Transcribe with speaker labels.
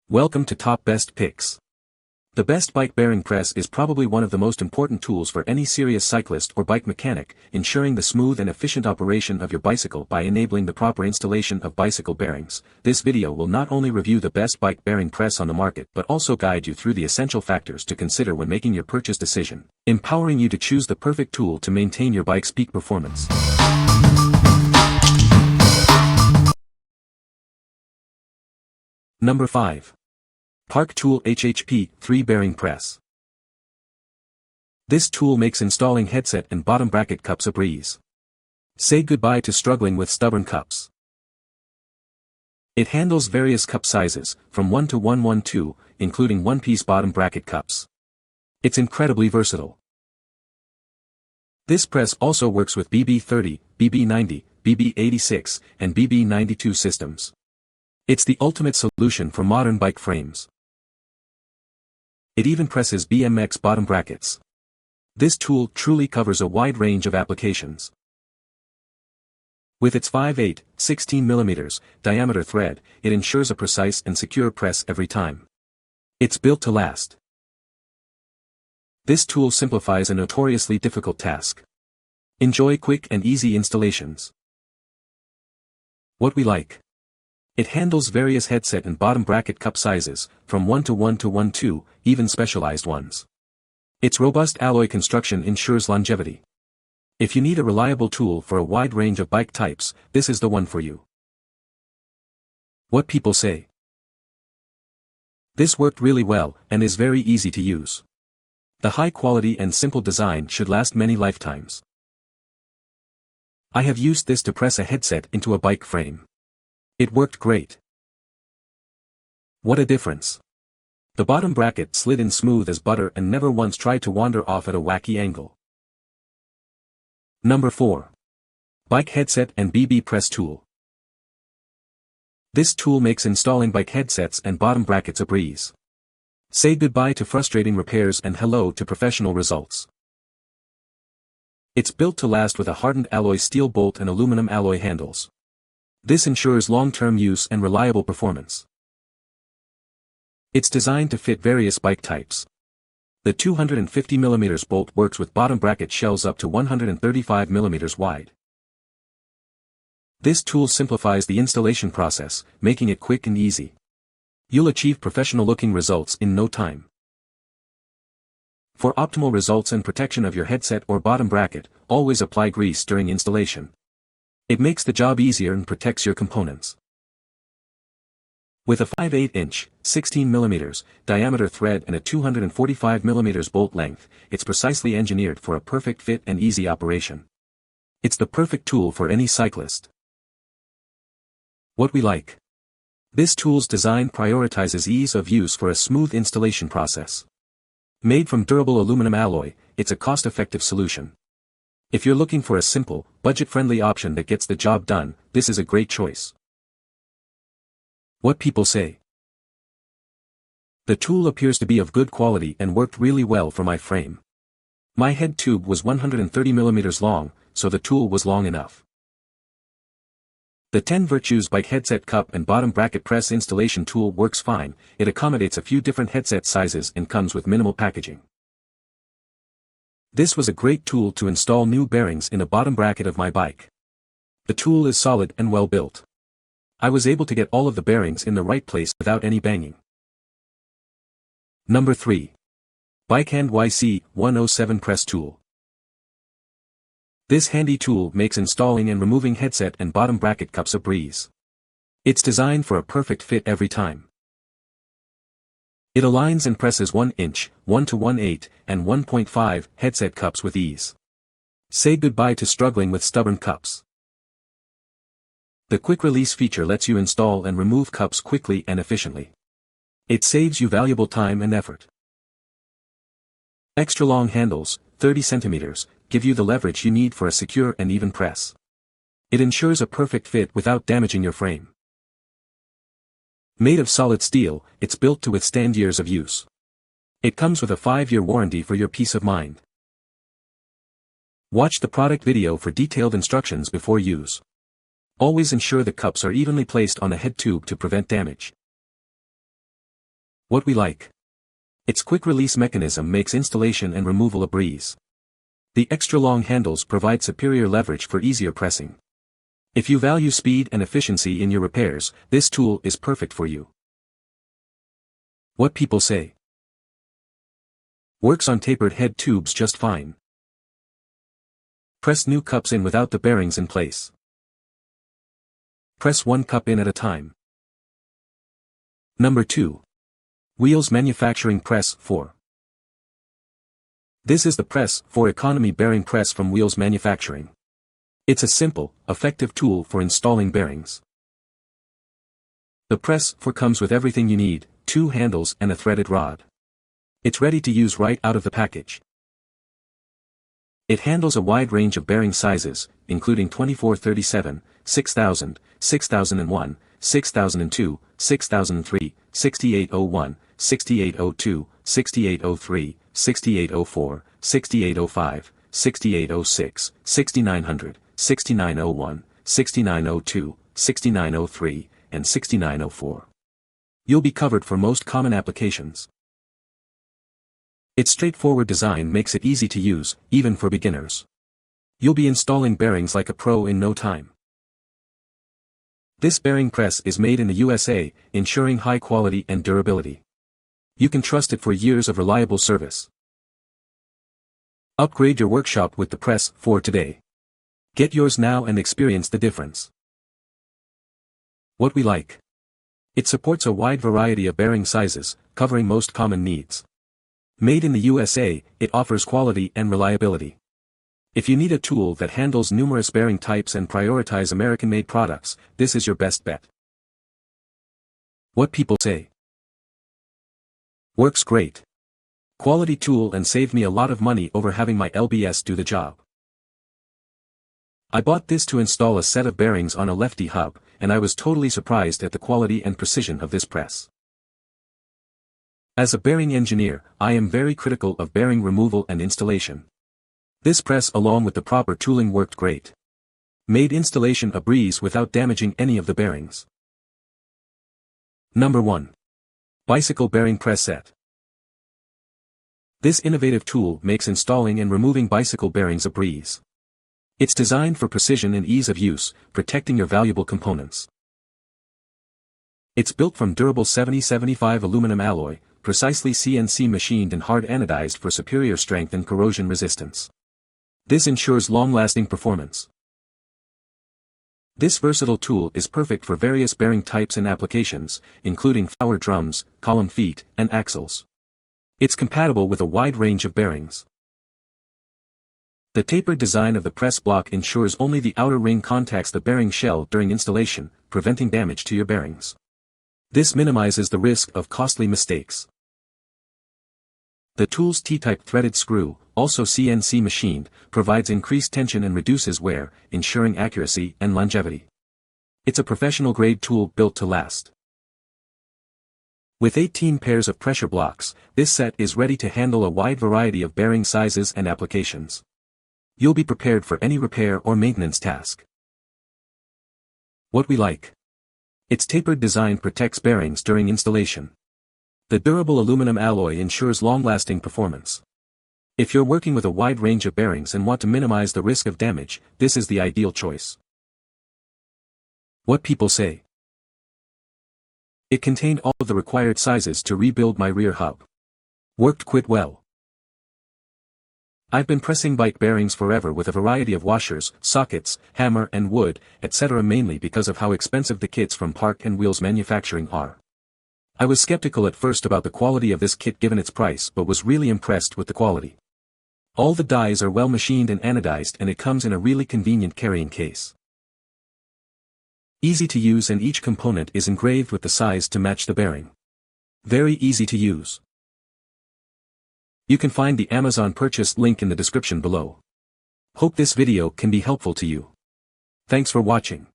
Speaker 1: Welcome to Top Best Picks. The best bike bearing press is probably one of the most important tools for any serious cyclist or bike mechanic, ensuring the smooth and efficient operation of your bicycle by enabling the proper installation of bicycle bearings. This video will not only review the best bike bearing press on the market but also guide you through the essential factors to consider when making your purchase decision, empowering you to choose the perfect tool to maintain your bike's peak performance. Number 5. Park Tool HHP 3 Bearing Press. This tool makes installing headset and bottom bracket cups a breeze. Say goodbye to struggling with stubborn cups. It handles various cup sizes, from 1 to 112, including one-piece bottom bracket cups. It's incredibly versatile. This press also works with BB30, BB90, BB86, and BB92 systems. It's the ultimate solution for modern bike frames. It even presses BMX bottom brackets. This tool truly covers a wide range of applications. With its 5/8, 16 mm diameter thread, it ensures a precise and secure press every time. It's built to last. This tool simplifies a notoriously difficult task. Enjoy quick and easy installations. What we like. It handles various headset and bottom bracket cup sizes, from 1 to 112, even specialized ones. Its robust alloy construction ensures longevity. If you need a reliable tool for a wide range of bike types, this is the one for you. What people say. This worked really well, and is very easy to use. The high quality and simple design should last many lifetimes. I have used this to press a headset into a bike frame. It worked great. What a difference. The bottom bracket slid in smooth as butter and never once tried to wander off at a wacky angle. Number 4. Bike Headset and BB Press Tool. This tool makes installing bike headsets and bottom brackets a breeze. Say goodbye to frustrating repairs and hello to professional results. It's built to last with a hardened alloy steel bolt and aluminum alloy handles. This ensures long-term use and reliable performance. It's designed to fit various bike types. The 250 mm bolt works with bottom bracket shells up to 135 mm wide. This tool simplifies the installation process, making it quick and easy. You'll achieve professional-looking results in no time. For optimal results and protection of your headset or bottom bracket, always apply grease during installation. It makes the job easier and protects your components. With a 5/8" 16 mm diameter thread and a 245 mm bolt length, it's precisely engineered for a perfect fit and easy operation. It's the perfect tool for any cyclist. What we like. This tool's design prioritizes ease of use for a smooth installation process. Made from durable aluminum alloy, it's a cost-effective solution. If you're looking for a simple, budget-friendly option that gets the job done, this is a great choice. What people say. The tool appears to be of good quality and worked really well for my frame. My head tube was 130 mm long, so the tool was long enough. The 10 Virtues Bike Headset Cup and Bottom Bracket Press Installation Tool works fine. It accommodates a few different headset sizes and comes with minimal packaging. This was a great tool to install new bearings in a bottom bracket of my bike. The tool is solid and well built. I was able to get all of the bearings in the right place without any banging. Number 3. BikeHand YC107 Press Tool. This handy tool makes installing and removing headset and bottom bracket cups a breeze. It's designed for a perfect fit every time. It aligns and presses 1 inch, 1 to 1/8, and 1.5 headset cups with ease. Say goodbye to struggling with stubborn cups. The quick release feature lets you install and remove cups quickly and efficiently. It saves you valuable time and effort. Extra long handles, 30 cm, give you the leverage you need for a secure and even press. It ensures a perfect fit without damaging your frame. Made of solid steel, it's built to withstand years of use. It comes with a 5-year warranty for your peace of mind. Watch the product video for detailed instructions before use. Always ensure the cups are evenly placed on the head tube to prevent damage. What we like. Its quick release mechanism makes installation and removal a breeze. The extra long handles provide superior leverage for easier pressing. If you value speed and efficiency in your repairs, this tool is perfect for you. What people say. Works on tapered head tubes just fine. Press new cups in without the bearings in place. Press one cup in at a time. Number 2. Wheels Manufacturing Press 4. This is the Press 4 Economy Bearing Press from Wheels Manufacturing. It's a simple, effective tool for installing bearings. The Press 4 comes with everything you need, 2 handles and a threaded rod. It's ready to use right out of the package. It handles a wide range of bearing sizes, including 2437, 6000, 6001, 6002, 6003, 6801, 6802, 6803, 6804, 6805, 6806, 6900, 6901, 6902, 6903, and 6904. You'll be covered for most common applications. Its straightforward design makes it easy to use, even for beginners. You'll be installing bearings like a pro in no time. This bearing press is made in the USA, ensuring high quality and durability. You can trust it for years of reliable service. Upgrade your workshop with the Press 4 today. Get yours now and experience the difference. What we like. It supports a wide variety of bearing sizes, covering most common needs. Made in the USA, it offers quality and reliability. If you need a tool that handles numerous bearing types and prioritize American-made products, this is your best bet. What people say. Works great. Quality tool and saved me a lot of money over having my LBS do the job. I bought this to install a set of bearings on a lefty hub, and I was totally surprised at the quality and precision of this press. As a bearing engineer, I am very critical of bearing removal and installation. This press along with the proper tooling worked great. Made installation a breeze without damaging any of the bearings. Number 1. Bicycle Bearing Press Set. This innovative tool makes installing and removing bicycle bearings a breeze. It's designed for precision and ease of use, protecting your valuable components. It's built from durable 7075 aluminum alloy, precisely CNC machined and hard anodized for superior strength and corrosion resistance. This ensures long-lasting performance. This versatile tool is perfect for various bearing types and applications, including flower drums, column feet, and axles. It's compatible with a wide range of bearings. The tapered design of the press block ensures only the outer ring contacts the bearing shell during installation, preventing damage to your bearings. This minimizes the risk of costly mistakes. The tool's T-type threaded screw, also CNC machined, provides increased tension and reduces wear, ensuring accuracy and longevity. It's a professional-grade tool built to last. With 18 pairs of pressure blocks, this set is ready to handle a wide variety of bearing sizes and applications. You'll be prepared for any repair or maintenance task. What we like. Its tapered design protects bearings during installation. The durable aluminum alloy ensures long-lasting performance. If you're working with a wide range of bearings and want to minimize the risk of damage, this is the ideal choice. What people say. It contained all of the required sizes to rebuild my rear hub. Worked quite well. I've been pressing bike bearings forever with a variety of washers, sockets, hammer and wood, etc. mainly because of how expensive the kits from Park and Wheels Manufacturing are. I was skeptical at first about the quality of this kit given its price but was really impressed with the quality. All the dies are well machined and anodized and it comes in a really convenient carrying case. Easy to use and each component is engraved with the size to match the bearing. Very easy to use. You can find the Amazon purchase link in the description below. Hope this video can be helpful to you. Thanks for watching.